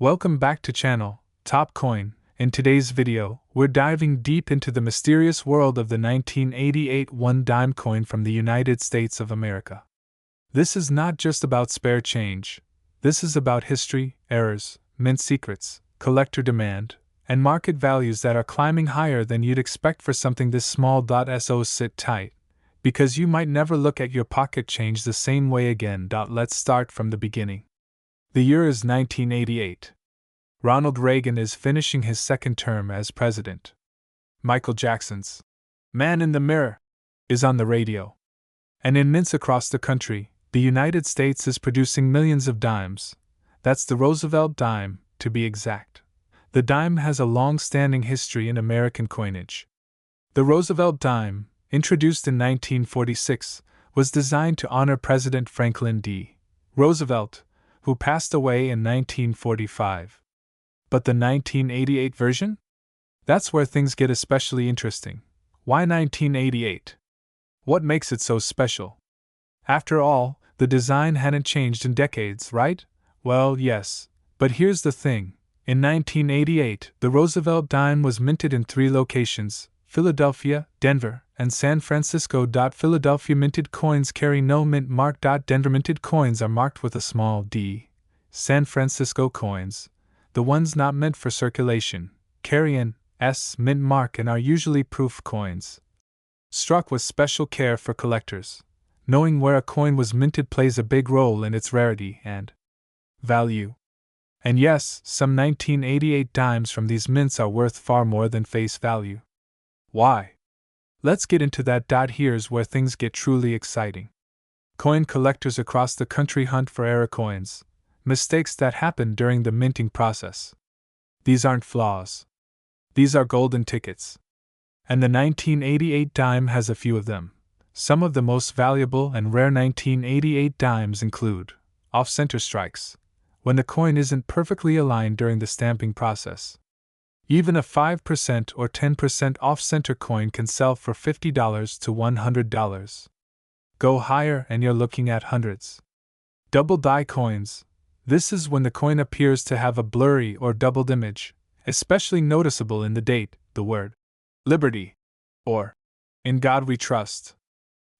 Welcome back to channel, Top Coin. In today's video, we're diving deep into the mysterious world of the 1988 one-dime coin from the United States of America. This is not just about spare change. This is about history, errors, mint secrets, collector demand, and market values that are climbing higher than you'd expect for something this small. So sit tight, because you might never look at your pocket change the same way again. Let's start from the beginning. The year is 1988. Ronald Reagan is finishing his second term as president. Michael Jackson's "Man in the Mirror" is on the radio. And in mints across the country, the United States is producing millions of dimes. That's the Roosevelt dime, to be exact. The dime has a long-standing history in American coinage. The Roosevelt dime, introduced in 1946, was designed to honor President Franklin D. Roosevelt, who passed away in 1945. But the 1988 version? That's where things get especially interesting. Why 1988? What makes it so special? After all, the design hadn't changed in decades, right? Well, yes, but here's the thing. In 1988, the Roosevelt dime was minted in 3 locations: Philadelphia, Denver, and San Francisco. Philadelphia minted coins carry no mint mark. Denver minted coins are marked with a small d. San Francisco coins, the ones not meant for circulation, carry an S mint mark and are usually proof coins. Struck with special care for collectors. Knowing where a coin was minted plays a big role in its rarity and value. And yes, some 1988 dimes from these mints are worth far more than face value. Why? Let's get into that. Here's where things get truly exciting. Coin collectors across the country hunt for error coins, mistakes that happen during the minting process. These aren't flaws. These are golden tickets. And the 1988 dime has a few of them. Some of the most valuable and rare 1988 dimes include off-center strikes, when the coin isn't perfectly aligned during the stamping process. Even a 5% or 10% off-center coin can sell for $50 to $100. Go higher and you're looking at hundreds. Double die coins. This is when the coin appears to have a blurry or doubled image, especially noticeable in the date, the word Liberty, or In God We Trust.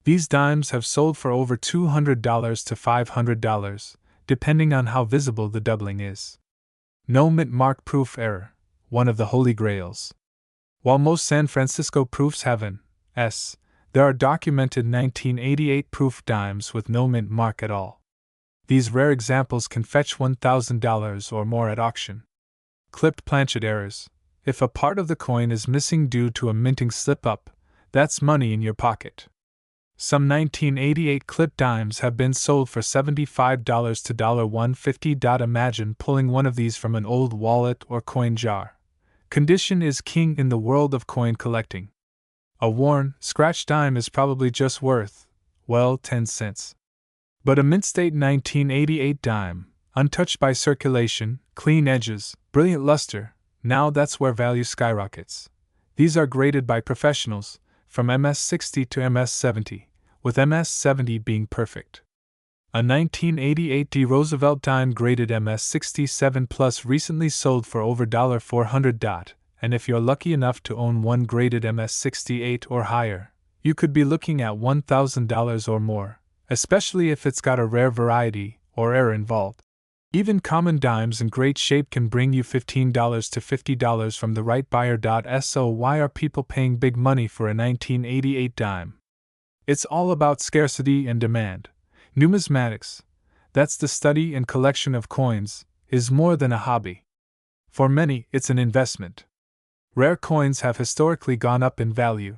These dimes have sold for over $200 to $500, depending on how visible the doubling is. No mint mark proof error, one of the holy grails. While most San Francisco proofs have an S, there are documented 1988 proof dimes with no mint mark at all. These rare examples can fetch $1,000 or more at auction. Clipped planchet errors. If a part of the coin is missing due to a minting slip-up, that's money in your pocket. Some 1988 clipped dimes have been sold for $75 to $150. Imagine pulling one of these from an old wallet or coin jar. Condition is king in the world of coin collecting. A worn, scratched dime is probably just worth, well, 10 cents. But a mint state 1988 dime, untouched by circulation, clean edges, brilliant luster, now that's where value skyrockets. These are graded by professionals, from MS-60 to MS-70, with MS-70 being perfect. A 1988 D Roosevelt dime graded MS-67 Plus recently sold for over $400, and if you're lucky enough to own one graded MS-68 or higher, you could be looking at $1,000 or more, especially if it's got a rare variety or error involved. Even common dimes in great shape can bring you $15 to $50 from the right buyer. So why are people paying big money for a 1988 dime? It's all about scarcity and demand. Numismatics, that's the study and collection of coins, is more than a hobby. For many, it's an investment. Rare coins have historically gone up in value.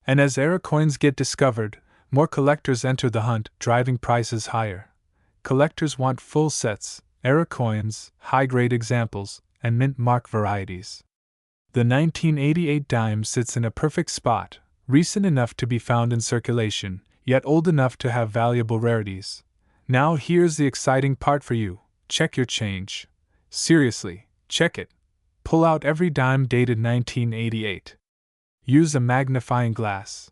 And as error coins get discovered, more collectors enter the hunt, driving prices higher. Collectors want full sets, error coins, high-grade examples, and mint mark varieties. The 1988 dime sits in a perfect spot, recent enough to be found in circulation, yet old enough to have valuable rarities. Now here's the exciting part for you. Check your change. Seriously, check it. Pull out every dime dated 1988. Use a magnifying glass.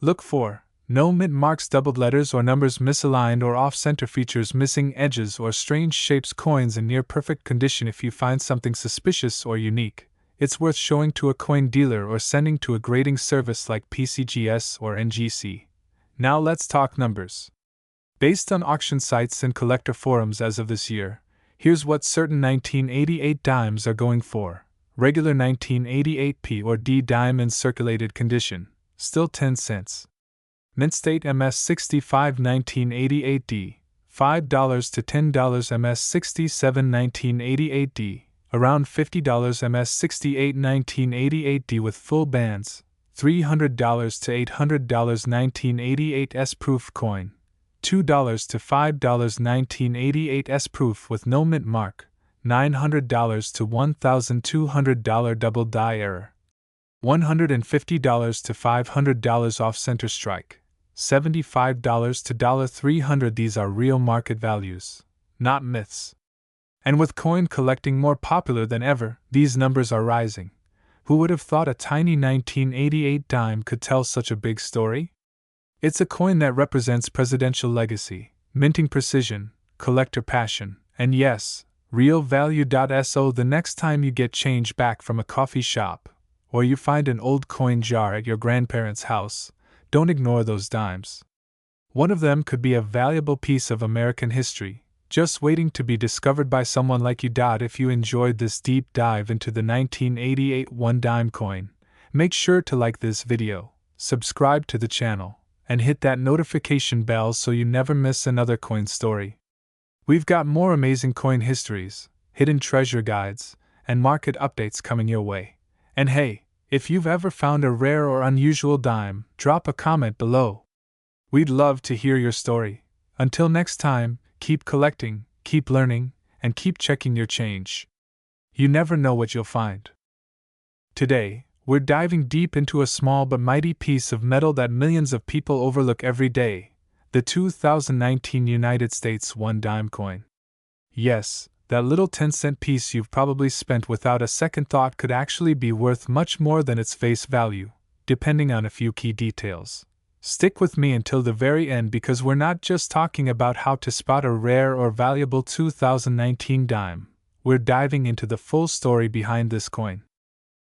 Look for No mint marks, doubled letters or numbers misaligned or off-center, features missing edges or strange shapes. Coins in near-perfect condition. If you find something suspicious or unique, it's worth showing to a coin dealer or sending to a grading service like PCGS or NGC. Now let's talk numbers. Based on auction sites and collector forums as of this year, here's what certain 1988 dimes are going for. Regular 1988p or D dime in circulated condition, still 10 cents. Mint State MS65 1988D, $5 to $10. MS67 1988D, around $50. MS68 1988D with full bands, $300 to $800. 1988S proof coin, $2 to $5. 1988S proof with no mint mark, $900 to $1,200. Double die error, $150 to $500 off center strike, $75 to $300. These are real market values, not myths. And with coin collecting more popular than ever, these numbers are rising. Who would have thought a tiny 1988 dime could tell such a big story? It's a coin that represents presidential legacy, minting precision, collector passion, and yes, real value. So the next time you get change back from a coffee shop, or you find an old coin jar at your grandparents' house, don't ignore those dimes. One of them could be a valuable piece of American history, just waiting to be discovered by someone like you. If you enjoyed this deep dive into the 1988 one dime coin, make sure to like this video, subscribe to the channel, and hit that notification bell so you never miss another coin story. We've got more amazing coin histories, hidden treasure guides, and market updates coming your way. And hey, if you've ever found a rare or unusual dime, drop a comment below. We'd love to hear your story. Until next time, keep collecting, keep learning, and keep checking your change. You never know what you'll find. Today, we're diving deep into a small but mighty piece of metal that millions of people overlook every day, the 2019 United States one dime coin. Yes, that little 10-cent piece you've probably spent without a second thought could actually be worth much more than its face value, depending on a few key details. Stick with me until the very end because we're not just talking about how to spot a rare or valuable 2019 dime, we're diving into the full story behind this coin.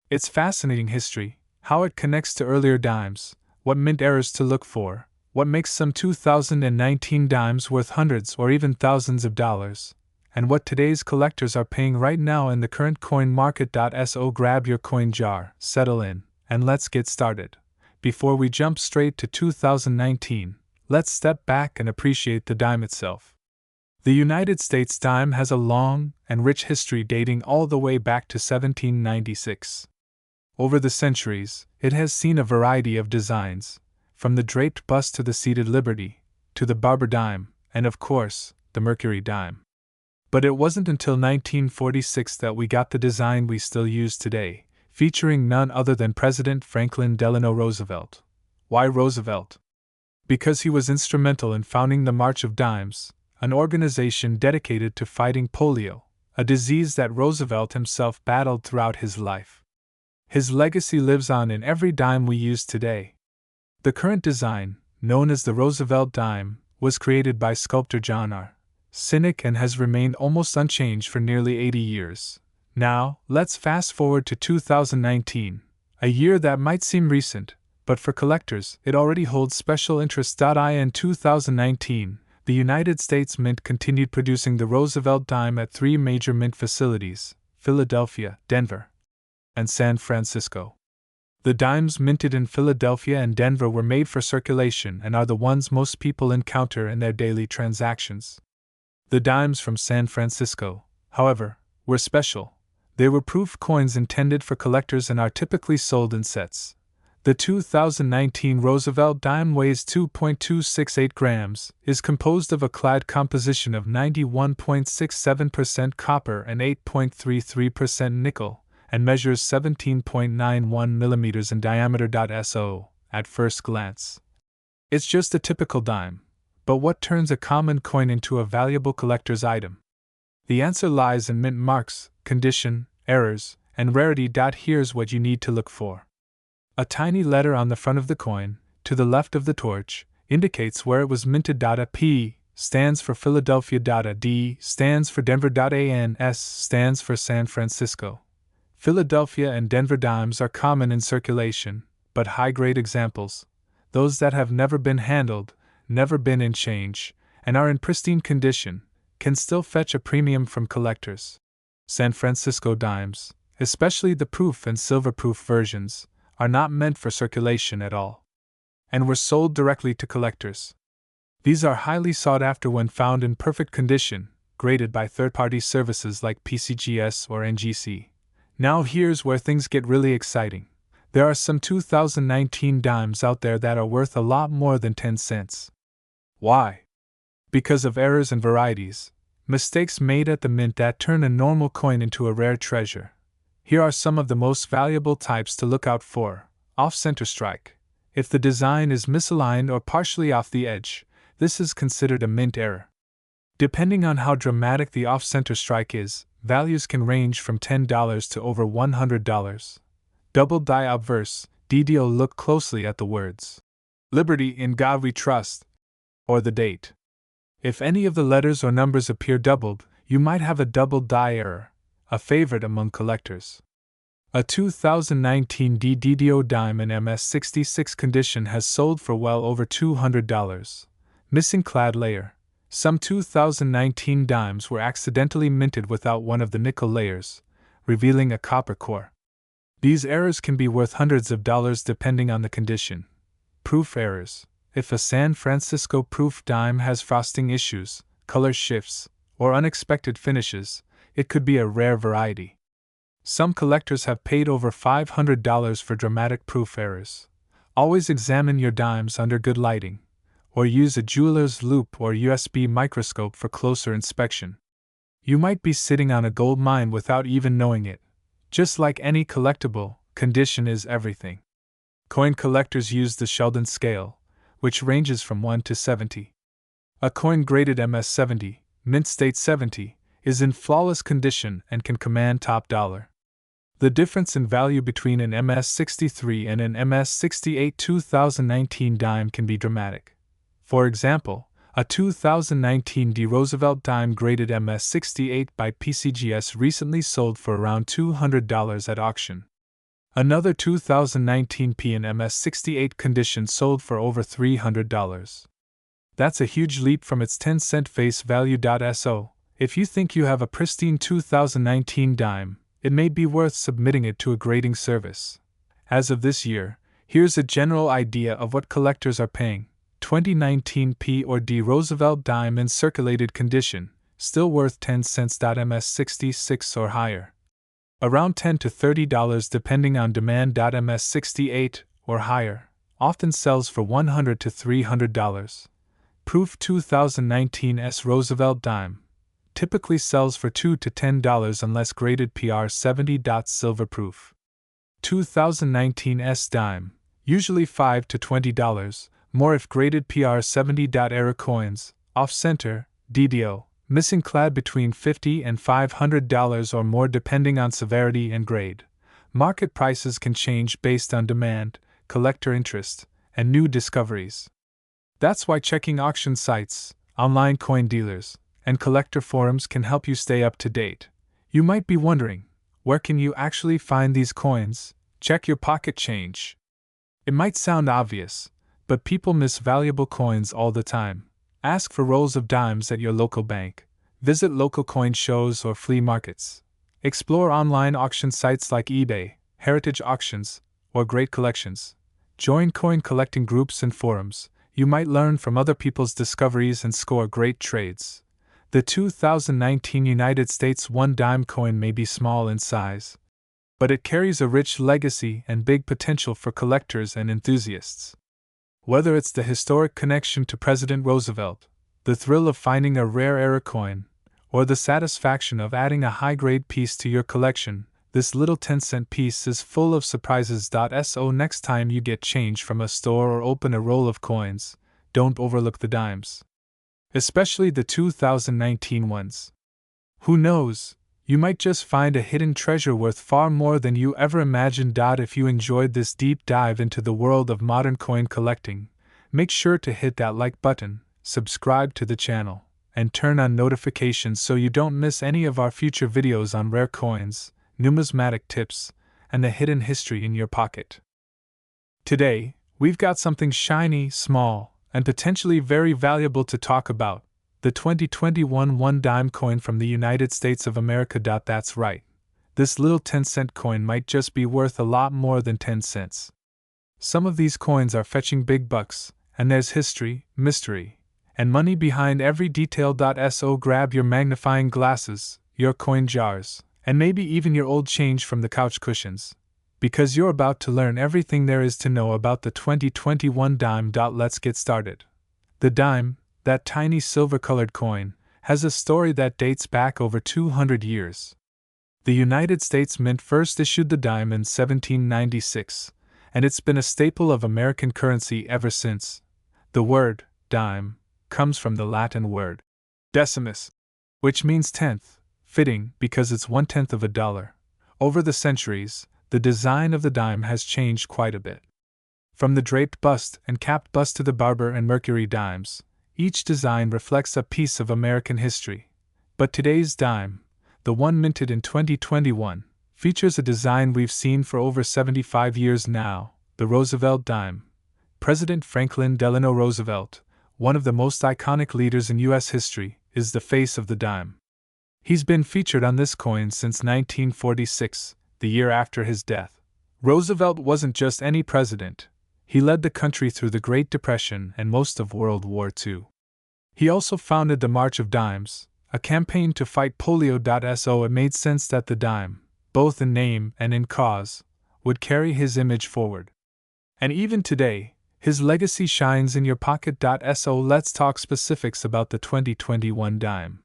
Its fascinating history, how it connects to earlier dimes, what mint errors to look for, what makes some 2019 dimes worth hundreds or even thousands of dollars, and what today's collectors are paying right now in the current coin market. So grab your coin jar, settle in, and let's get started. Before we jump straight to 2019, let's step back and appreciate the dime itself. The United States dime has a long and rich history dating all the way back to 1796. Over the centuries, it has seen a variety of designs, from the draped bust to the seated Liberty, to the Barber dime, and of course, the Mercury dime. But it wasn't until 1946 that we got the design we still use today, featuring none other than President Franklin Delano Roosevelt. Why Roosevelt? Because he was instrumental in founding the March of Dimes, an organization dedicated to fighting polio, a disease that Roosevelt himself battled throughout his life. His legacy lives on in every dime we use today. The current design, known as the Roosevelt dime, was created by sculptor John R. Cynic and has remained almost unchanged for nearly 80 years. Now, let's fast forward to 2019, a year that might seem recent, but for collectors, it already holds special interest. In 2019, the United States Mint continued producing the Roosevelt dime at 3 major mint facilities: Philadelphia, Denver, and San Francisco. The dimes minted in Philadelphia and Denver were made for circulation and are the ones most people encounter in their daily transactions. The dimes from San Francisco, however, were special. They were proof coins intended for collectors and are typically sold in sets. The 2019 Roosevelt dime weighs 2.268 grams, is composed of a clad composition of 91.67% copper and 8.33% nickel, and measures 17.91 millimeters in diameter. So, at first glance, it's just a typical dime. But what turns a common coin into a valuable collector's item? The answer lies in mint marks, condition, errors, and rarity. Here's what you need to look for. A tiny letter on the front of the coin, to the left of the torch, indicates where it was minted. P stands for Philadelphia. D stands for Denver. S stands for San Francisco. Philadelphia and Denver dimes are common in circulation, but high-grade examples, those that have never been handled, never been in change, and are in pristine condition, can still fetch a premium from collectors. San Francisco dimes, especially the proof and silver-proof versions, are not meant for circulation at all, and were sold directly to collectors. These are highly sought after when found in perfect condition, graded by third-party services like PCGS or NGC. Now here's where things get really exciting. There are some 2019 dimes out there that are worth a lot more than 10 cents. Why? Because of errors and varieties, mistakes made at the mint that turn a normal coin into a rare treasure. Here are some of the most valuable types to look out for. Off-center strike. If the design is misaligned or partially off the edge, this is considered a mint error. Depending on how dramatic the off-center strike is, values can range from $10 to over $100. Double die obverse, DDO. Look closely at the words "Liberty, in God We Trust," or the date. If any of the letters or numbers appear doubled, you might have a double die error, a favorite among collectors. A 2019 DDO dime in MS66 condition has sold for well over $200. Missing clad layer. Some 2019 dimes were accidentally minted without one of the nickel layers, revealing a copper core. These errors can be worth hundreds of dollars depending on the condition. Proof errors. If a San Francisco proof dime has frosting issues, color shifts, or unexpected finishes, it could be a rare variety. Some collectors have paid over $500 for dramatic proof errors. Always examine your dimes under good lighting, or use a jeweler's loupe or USB microscope for closer inspection. You might be sitting on a gold mine without even knowing it. Just like any collectible, condition is everything. Coin collectors use the Sheldon scale, which ranges from 1 to 70. A coin graded MS70, mint state 70, is in flawless condition and can command top dollar. The difference in value between an MS63 and an MS68 2019 dime can be dramatic. For example, a 2019 D. Roosevelt dime graded MS68 by PCGS recently sold for around $200 at auction. Another 2019 P in MS68 condition sold for over $300. That's a huge leap from its 10-cent face value. So, if you think you have a pristine 2019 dime, it may be worth submitting it to a grading service. As of this year, here's a general idea of what collectors are paying. 2019 P or D Roosevelt dime in circulated condition, still worth 10 cents. MS66 or higher. Around $10 to $30 depending on demand. MS68 or higher often sells for $100 to $300. Proof 2019 S Roosevelt dime typically sells for $2 to $10 unless graded PR70. Silver proof 2019 S dime, usually $5 to $20, more if graded PR70. Error coins, off-center, DDO, missing clad between $50 and $500 or more depending on severity and grade. Market prices can change based on demand, collector interest, and new discoveries. That's why checking auction sites, online coin dealers, and collector forums can help you stay up to date. You might be wondering, where can you actually find these coins? Check your pocket change. It might sound obvious, but people miss valuable coins all the time. Ask for rolls of dimes at your local bank. Visit local coin shows or flea markets. Explore online auction sites like eBay, Heritage Auctions, or Great Collections. Join coin collecting groups and forums. You might learn from other people's discoveries and score great trades. The 2019 United States 1 dime coin may be small in size, but it carries a rich legacy and big potential for collectors and enthusiasts. Whether it's the historic connection to President Roosevelt, the thrill of finding a rare error coin, or the satisfaction of adding a high-grade piece to your collection, this little 10-cent piece is full of surprises. So next time you get change from a store or open a roll of coins, don't overlook the dimes. Especially the 2019 ones. Who knows, you might just find a hidden treasure worth far more than you ever imagined. If you enjoyed this deep dive into the world of modern coin collecting, make sure to hit that like button, subscribe to the channel, and turn on notifications so you don't miss any of our future videos on rare coins, numismatic tips, and the hidden history in your pocket. Today, we've got something shiny, small, and potentially very valuable to talk about: the 2021 1-dime coin from the United States of America. That's right. This little 10-cent coin might just be worth a lot more than 10 cents. Some of these coins are fetching big bucks, and there's history, mystery, and money behind every detail. So grab your magnifying glasses, your coin jars, and maybe even your old change from the couch cushions, because you're about to learn everything there is to know about the 2021 dime. Let's get started. The dime, that tiny silver-colored coin, has a story that dates back over 200 years. The United States Mint first issued the dime in 1796, and it's been a staple of American currency ever since. The word dime comes from the Latin word decimus, which means tenth, fitting because it's 1/10 of a dollar. Over the centuries, the design of the dime has changed quite a bit. From the draped bust and capped bust to the Barber and Mercury dimes, each design reflects a piece of American history. But today's dime, the one minted in 2021, features a design we've seen for over 75 years now: the Roosevelt dime. President Franklin Delano Roosevelt, one of the most iconic leaders in U.S. history, is the face of the dime. He's been featured on this coin since 1946, the year after his death. Roosevelt wasn't just any president. He led the country through the Great Depression and most of World War II. He also founded the March of Dimes, a campaign to fight polio. So it made sense that the dime, both in name and in cause, would carry his image forward. And even today, his legacy shines in your pocket. So let's talk specifics about the 2021 dime.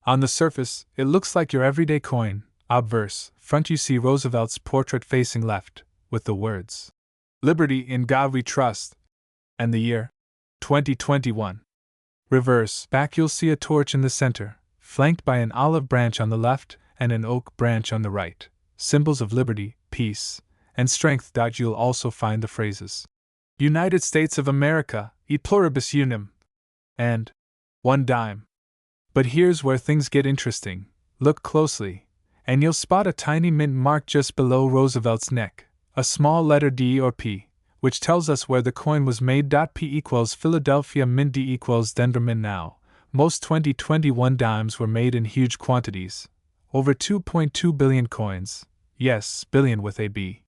On the surface, it looks like your everyday coin. Obverse, front you see Roosevelt's portrait facing left, with the words, "Liberty, in God we trust," and the year, 2021. Reverse, back you'll see a torch in the center, flanked by an olive branch on the left and an oak branch on the right, symbols of liberty, peace, and strength. You'll also find the phrases, "United States of America, e pluribus unum," and "1 dime." But here's where things get interesting. Look closely, and you'll spot a tiny mint mark just below Roosevelt's neck, a small letter D or P, which tells us where the coin was made. P equals Philadelphia Mint, D equals Denver Mint. Now, most 2021 dimes were made in huge quantities, over 2.2 billion coins, yes, billion with a B.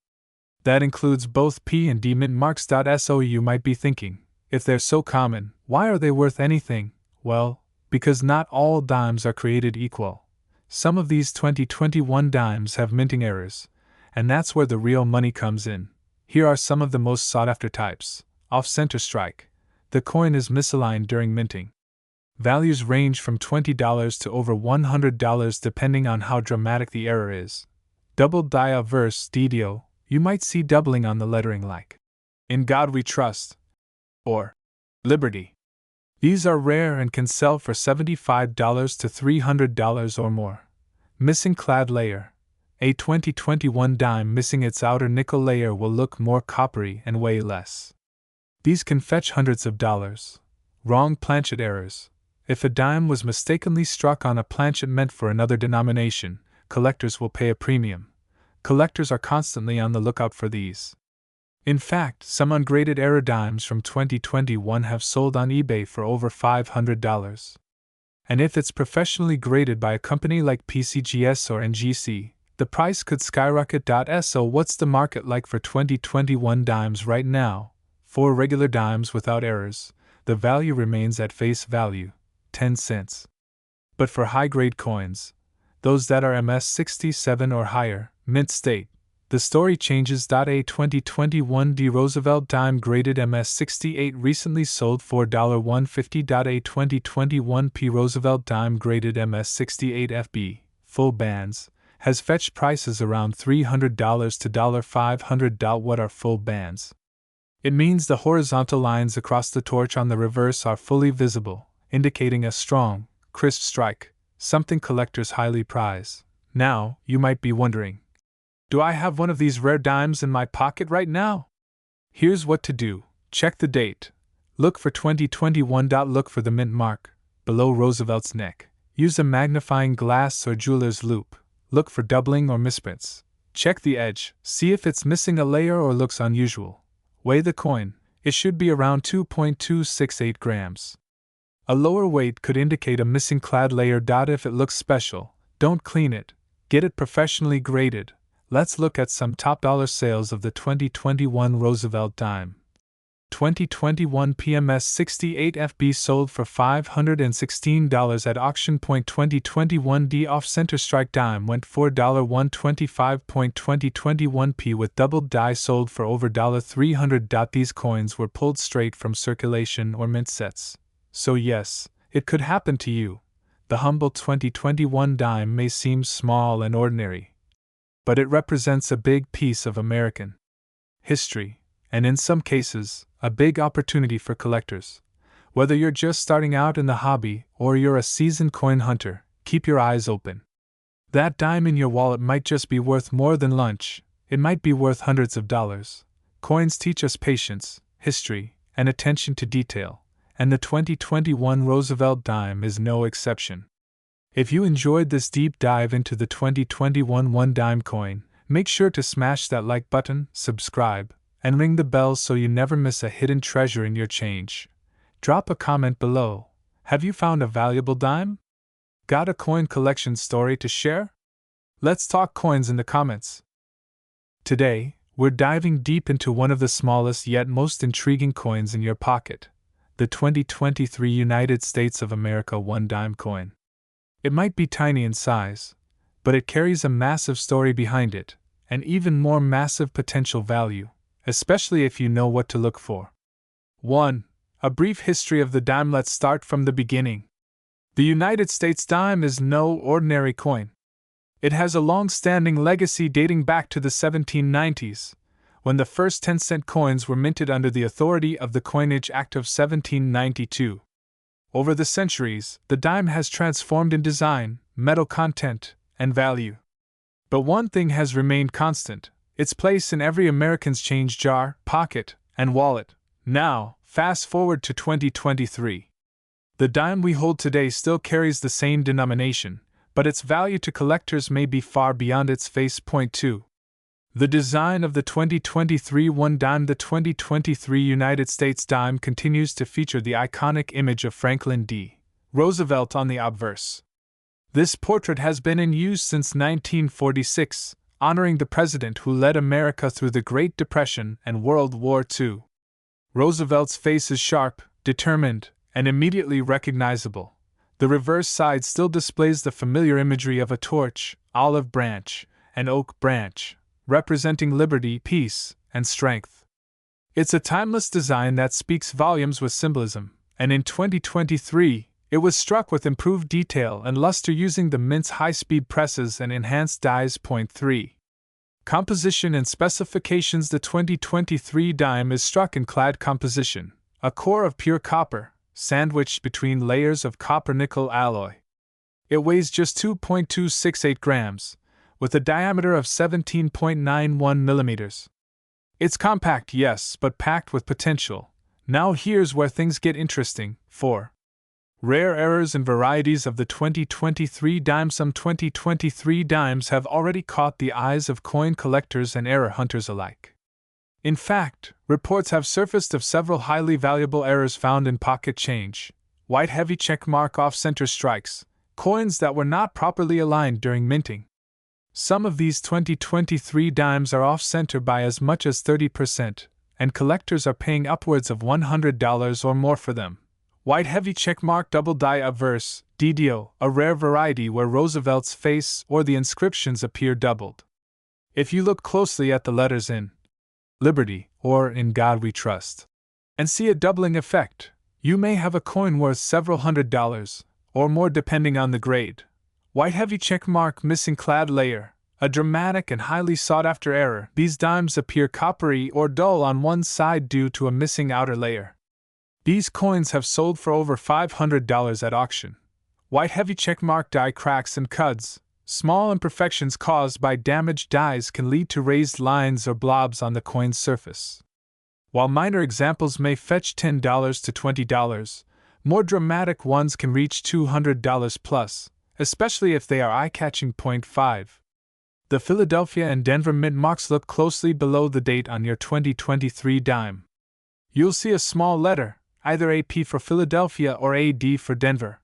That includes both P and D mint marks. So you might be thinking, if they're so common, why are they worth anything? Well, because not all dimes are created equal. Some of these 2021 dimes have minting errors, and that's where the real money comes in. Here are some of the most sought-after types. Off-center strike. The coin is misaligned during minting. Values range from $20 to over $100 depending on how dramatic the error is. Double die verse DDO, you might see doubling on the lettering like, "In God we trust," or "Liberty." These are rare and can sell for $75 to $300 or more. Missing clad layer. A 2021 dime missing its outer nickel layer will look more coppery and weigh less. These can fetch hundreds of dollars. Wrong planchet errors. If a dime was mistakenly struck on a planchet meant for another denomination, collectors will pay a premium. Collectors are constantly on the lookout for these. In fact, some ungraded error dimes from 2021 have sold on eBay for over $500. And if it's professionally graded by a company like PCGS or NGC, the price could skyrocket. So what's the market like for 2021 dimes right now? For regular dimes without errors, the value remains at face value, 10 cents. But for high-grade coins, those that are MS67 or higher, mint state, the story changes. A 2021 D Roosevelt dime graded MS68 recently sold for $150. A 2021 P Roosevelt dime graded MS68 FB, full bands, has fetched prices around $300 to $500. What are full bands? It means the horizontal lines across the torch on the reverse are fully visible, indicating a strong, crisp strike, something collectors highly prize. Now, you might be wondering, do I have one of these rare dimes in my pocket right now? Here's what to do. Check the date. Look for 2021. Look for the mint mark, below Roosevelt's neck. Use a magnifying glass or jeweler's loupe. Look for doubling or misprints. Check the edge, see if it's missing a layer or looks unusual. Weigh the coin, it should be around 2.268 grams. A lower weight could indicate a missing clad layer. If it looks special, don't clean it, get it professionally graded. Let's look at some top dollar sales of the 2021 Roosevelt dime. 2021 PMS 68 FB sold for $516 at auction point. 2021 D off-center strike dime went for $125. 2021 P with doubled die sold for over $300. These coins were pulled straight from circulation or mint sets. So yes, it could happen to you. The humble 2021 dime may seem small and ordinary, but it represents a big piece of American history, and in some cases, a big opportunity for collectors. Whether you're just starting out in the hobby or you're a seasoned coin hunter, keep your eyes open. That dime in your wallet might just be worth more than lunch, it might be worth hundreds of dollars. Coins teach us patience, history, and attention to detail, and the 2021 Roosevelt dime is no exception. If you enjoyed this deep dive into the 2021 one dime coin, make sure to smash that like button, subscribe, and ring the bell so you never miss a hidden treasure in your change. Drop a comment below. Have you found a valuable dime? Got a coin collection story to share? Let's talk coins in the comments. Today, we're diving deep into one of the smallest yet most intriguing coins in your pocket, the 2023 United States of America one dime coin. It might be tiny in size, but it carries a massive story behind it, and even more massive potential value, especially if you know what to look for. 1. A brief history of the dime. Let's start from the beginning. The United States dime is no ordinary coin. It has a long-standing legacy dating back to the 1790s, when the first 10-cent coins were minted under the authority of the Coinage Act of 1792. Over the centuries, the dime has transformed in design, metal content, and value. But one thing has remained constant: its place in every American's change jar, pocket, and wallet. Now, fast forward to 2023. The dime we hold today still carries the same denomination, but its value to collectors may be far beyond its face. Point 2. The design of the 2023 one dime. The 2023 United States dime continues to feature the iconic image of Franklin D. Roosevelt on the obverse. This portrait has been in use since 1946, honoring the president who led America through the Great Depression and World War II. Roosevelt's face is sharp, determined, and immediately recognizable. The reverse side still displays the familiar imagery of a torch, olive branch, and oak branch, representing liberty, peace, and strength. It's a timeless design that speaks volumes with symbolism, and in 2023, it was struck with improved detail and luster using the mint's high-speed presses and enhanced dies. Point 3. Composition and specifications. The 2023 dime is struck in clad composition, a core of pure copper, sandwiched between layers of copper-nickel alloy. It weighs just 2.268 grams, with a diameter of 17.91 millimeters. It's compact, yes, but packed with potential. Now here's where things get interesting. 4. Rare errors and varieties of the 2023 dime. Some 2023 dimes have already caught the eyes of coin collectors and error hunters alike. In fact, reports have surfaced of several highly valuable errors found in pocket change, white heavy checkmark off-center strikes, coins that were not properly aligned during minting. Some of these 2023 dimes are off-center by as much as 30%, and collectors are paying upwards of $100 or more for them. White heavy checkmark double die obverse, DDO, a rare variety where Roosevelt's face or the inscriptions appear doubled. If you look closely at the letters in Liberty or In God We Trust and see a doubling effect, you may have a coin worth several $100 or more depending on the grade. White heavy checkmark missing clad layer, a dramatic and highly sought-after error. These dimes appear coppery or dull on one side due to a missing outer layer. These coins have sold for over $500 at auction. White heavy checkmark die cracks and cuds, small imperfections caused by damaged dies can lead to raised lines or blobs on the coin's surface. While minor examples may fetch $10 to $20, more dramatic ones can reach $200 plus, especially if they are eye-catching. 5. The Philadelphia and Denver mint marks. Look closely below the date on your 2023 dime. You'll see a small letter, either AP for Philadelphia or AD for Denver.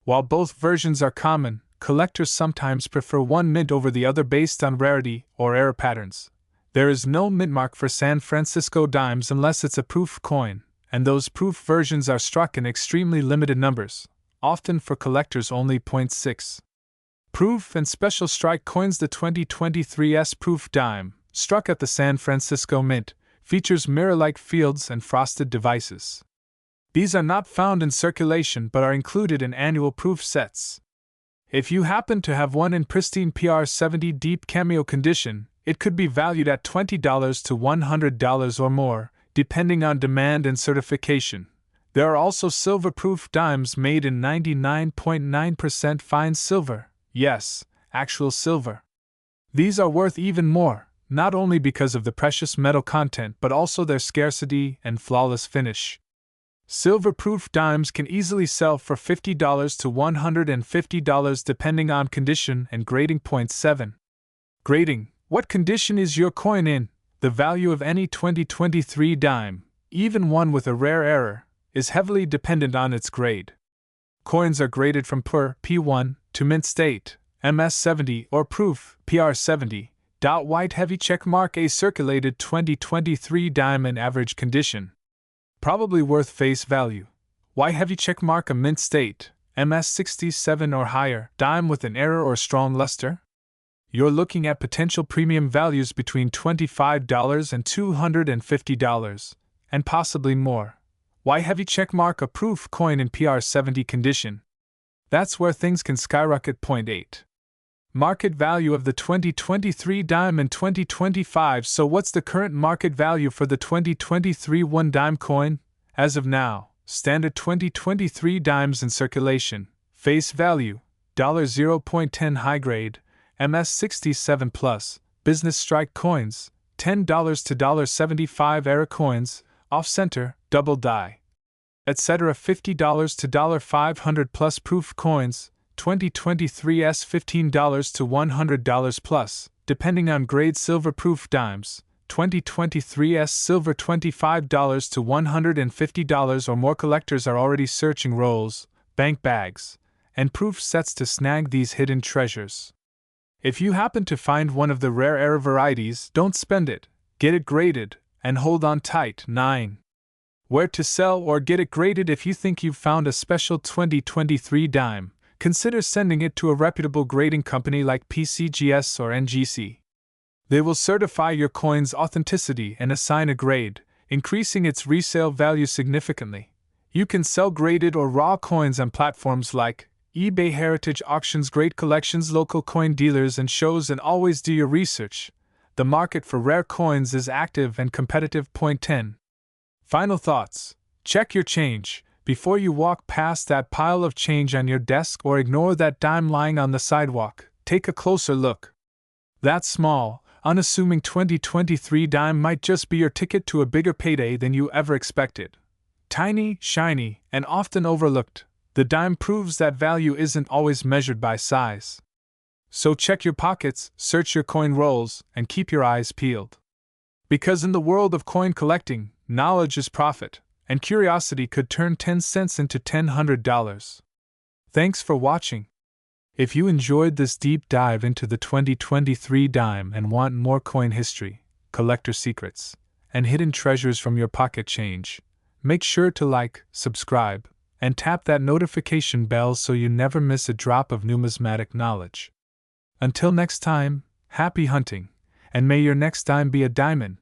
While both versions are common, collectors sometimes prefer one mint over the other based on rarity or error patterns. There is no mint mark for San Francisco dimes unless it's a proof coin, and those proof versions are struck in extremely limited numbers, often for collectors only. 6. Proof and special strike coins. The 2023 S-proof dime, struck at the San Francisco Mint, features mirror-like fields and frosted devices. These are not found in circulation but are included in annual proof sets. If you happen to have one in pristine PR70 deep cameo condition, it could be valued at $20 to $100 or more, depending on demand and certification. There are also silver-proof dimes made in 99.9% fine silver. Yes, actual silver. These are worth even more, not only because of the precious metal content but also their scarcity and flawless finish. Silver-proof dimes can easily sell for $50 to $150 depending on condition and grading. 7. Grading. What condition is your coin in? The value of any 2023 dime, even one with a rare error, is heavily dependent on its grade. Coins are graded from PUR P1 to mint state, MS70 or proof PR70. White heavy checkmark. A circulated 2023 dime in average condition. Probably worth face value. White heavy checkmark. A mint state, MS67 or higher, dime with an error or strong luster? You're looking at potential premium values between $25 and $250, and possibly more. Why heavy checkmark? A proof coin in PR70 condition. That's where things can skyrocket. 8. Market value of the 2023 dime in 2025. So what's the current market value for the 2023 1 dime coin? As of now, standard 2023 dimes in circulation. Face value, $0.10 high grade, MS67 plus, business strike coins, $10 to $75 error coins, off-center, double die, etc. $50 to $500 plus proof coins, 2023 S $15 to $100 plus, depending on grade silver proof dimes, 2023 S silver $25 to $150 or more. Collectors are already searching rolls, bank bags, and proof sets to snag these hidden treasures. If you happen to find one of the rare error varieties, don't spend it, get it graded, and hold on tight. 9. Where to sell or get it graded. If you think you've found a special 2023 dime, consider sending it to a reputable grading company like PCGS or NGC. They will certify your coin's authenticity and assign a grade, increasing its resale value significantly. You can sell graded or raw coins on platforms like eBay, Heritage Auctions, Great Collections, local coin dealers and shows, and always do your research. The market for rare coins is active and competitive. 10. Final thoughts. Check your change before you walk past that pile of change on your desk or ignore that dime lying on the sidewalk. Take a closer look. That small, unassuming 2023 dime might just be your ticket to a bigger payday than you ever expected. Tiny, shiny, and often overlooked, the dime proves that value isn't always measured by size. So check your pockets, search your coin rolls, and keep your eyes peeled. Because in the world of coin collecting, knowledge is profit, and curiosity could turn 10 cents into $100. Thanks for watching. If you enjoyed this deep dive into the 2023 dime and want more coin history, collector secrets, and hidden treasures from your pocket change, make sure to like, subscribe, and tap that notification bell so you never miss a drop of numismatic knowledge. Until next time, happy hunting, and may your next dime be a diamond.